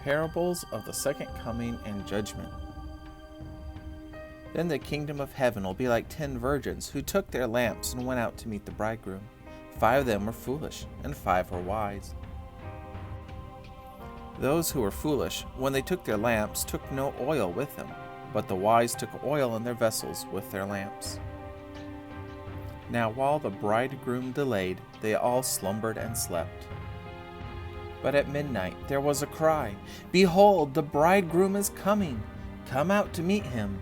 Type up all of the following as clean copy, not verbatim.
Parables of the Second Coming and Judgment. Then the kingdom of heaven will be like 10 virgins who took their lamps and went out to meet the bridegroom. 5 of them were foolish, and 5 were wise. Those who were foolish, when they took their lamps, took no oil with them, but the wise took oil in their vessels with their lamps. Now while the bridegroom delayed, they all slumbered and slept. But at midnight there was a cry, "Behold, the bridegroom is coming! Come out to meet him!"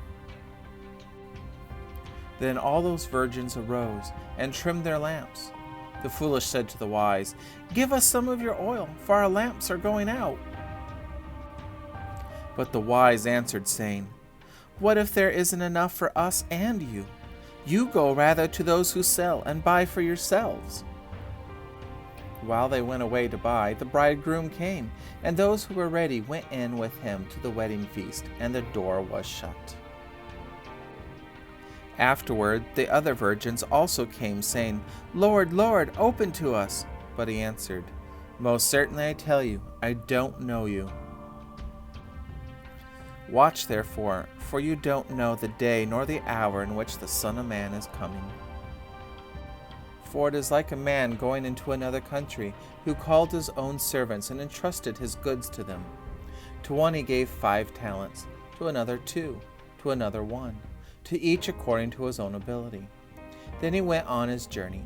Then all those virgins arose and trimmed their lamps. The foolish said to the wise, "Give us some of your oil, for our lamps are going out." But the wise answered, saying, "What if there isn't enough for us and you? You go rather to those who sell and buy for yourselves." While they went away to buy, the bridegroom came, and those who were ready went in with him to the wedding feast, and the door was shut. Afterward, the other virgins also came, saying, "Lord, Lord, open to us." But he answered, "Most certainly I tell you, I don't know you. Watch therefore, for you don't know the day nor the hour in which the Son of Man is coming. For it is like a man going into another country, who called his own servants and entrusted his goods to them. To one he gave 5 talents, to another 2, to another 1, to each according to his own ability. Then he went on his journey.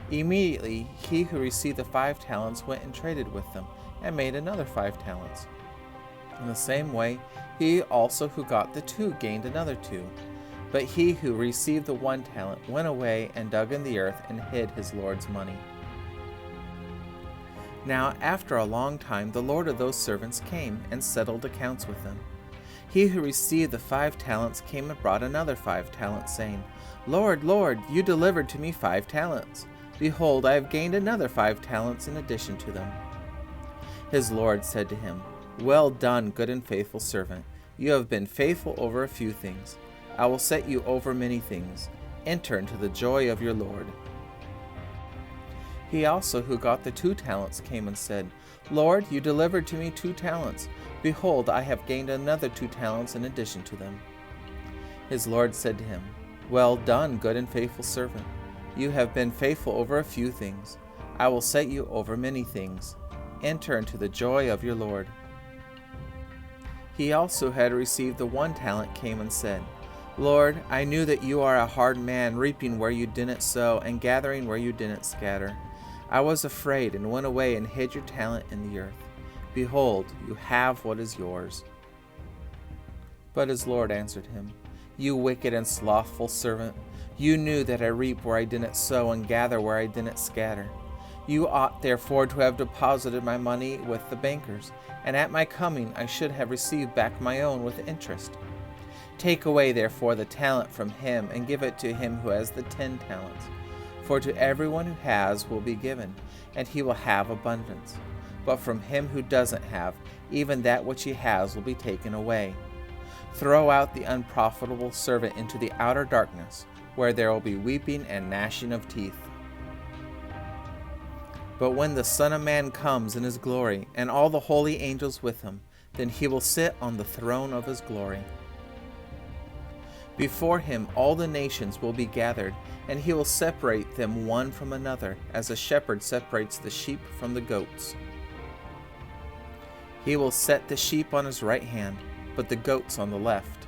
Immediately he who received the 5 talents went and traded with them, and made another 5 talents. In the same way, he also who got the 2 gained another 2. But he who received the 1 talent went away and dug in the earth and hid his Lord's money. Now after a long time the Lord of those servants came and settled accounts with them. He who received the 5 talents came and brought another 5 talents, saying, "Lord, Lord, you delivered to me 5 talents. Behold, I have gained another 5 talents in addition to them." His Lord said to him, "Well done, good and faithful servant. You have been faithful over a few things. I will set you over many things. Enter into the joy of your Lord." He also who got the 2 talents came and said, "Lord, you delivered to me 2 talents. Behold, I have gained another 2 talents in addition to them." His Lord said to him, "Well done, good and faithful servant. You have been faithful over a few things. I will set you over many things. Enter into the joy of your Lord." He also had received the 1 talent came and said, "Lord, I knew that you are a hard man, reaping where you didn't sow and gathering where you didn't scatter. I was afraid and went away and hid your talent in the earth. Behold, you have what is yours." But his Lord answered him, "You wicked and slothful servant, you knew that I reap where I didn't sow and gather where I didn't scatter. You ought therefore to have deposited my money with the bankers, and at my coming I should have received back my own with interest. Take away therefore the talent from him, and give it to him who has the 10 talents. For to everyone who has will be given, and he will have abundance. But from him who doesn't have, even that which he has will be taken away. Throw out the unprofitable servant into the outer darkness, where there will be weeping and gnashing of teeth. But when the Son of Man comes in his glory, and all the holy angels with him, then he will sit on the throne of his glory. Before him all the nations will be gathered, and he will separate them one from another, as a shepherd separates the sheep from the goats. He will set the sheep on his right hand, but the goats on the left.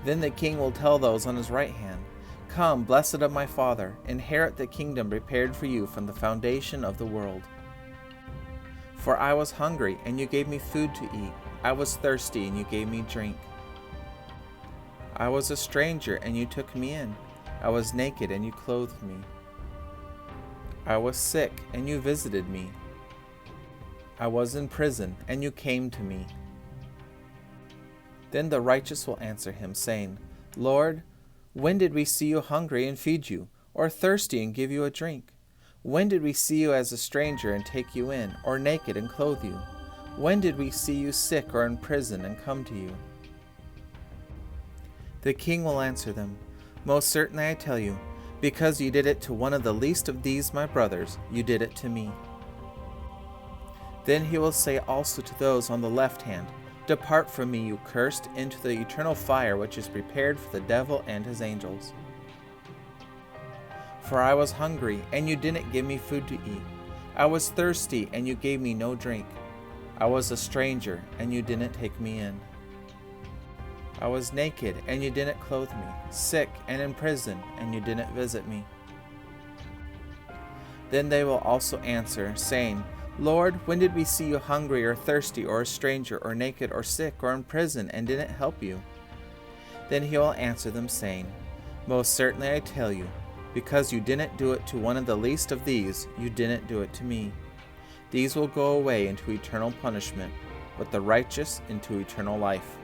Then the king will tell those on his right hand, "Come, blessed of my Father, inherit the kingdom prepared for you from the foundation of the world. For I was hungry, and you gave me food to eat. I was thirsty, and you gave me drink. I was a stranger, and you took me in. I was naked, and you clothed me. I was sick, and you visited me. I was in prison, and you came to me." Then the righteous will answer him, saying, "Lord, when did we see you hungry and feed you, or thirsty and give you a drink? When did we see you as a stranger and take you in, or naked and clothe you? When did we see you sick or in prison and come to you?" The king will answer them, "Most certainly I tell you, because you did it to one of the least of these my brothers, you did it to me." Then he will say also to those on the left hand, Depart from me, you cursed, into the eternal fire which is prepared for the devil and his angels. For I was hungry, and you didn't give me food to eat. I was thirsty, and you gave me no drink. I was a stranger, and you didn't take me in. I was naked, and you didn't clothe me, sick and in prison, and you didn't visit me. Then they will also answer, saying, Lord, when did we see you hungry or thirsty or a stranger or naked or sick or in prison and didn't help you? Then he will answer them, saying, Most certainly I tell you, because you didn't do it to one of the least of these, you didn't do it to me. These will go away into eternal punishment, but the righteous into eternal life.